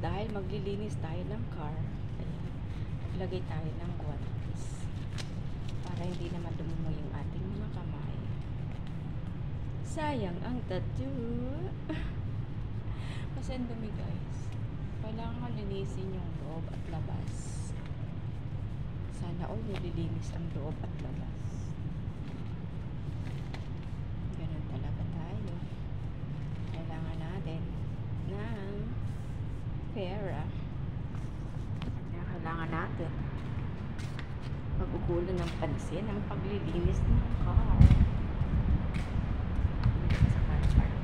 dahil maglilinis tayo ng car, ayan, maglagay tayo ng walis para hindi naman dumumoy yung ating mga kamay. Sayang ang tattoo. Kasi ang dumi guys. Kailangan linisin yung loob at labas. Sana all nililinis ang loob at labas. Ganun talaga tayo. Kailangan natin ng pera. Kaya kailangan natin magugulan ng pansin ang paglilinis ng car. Sa car park.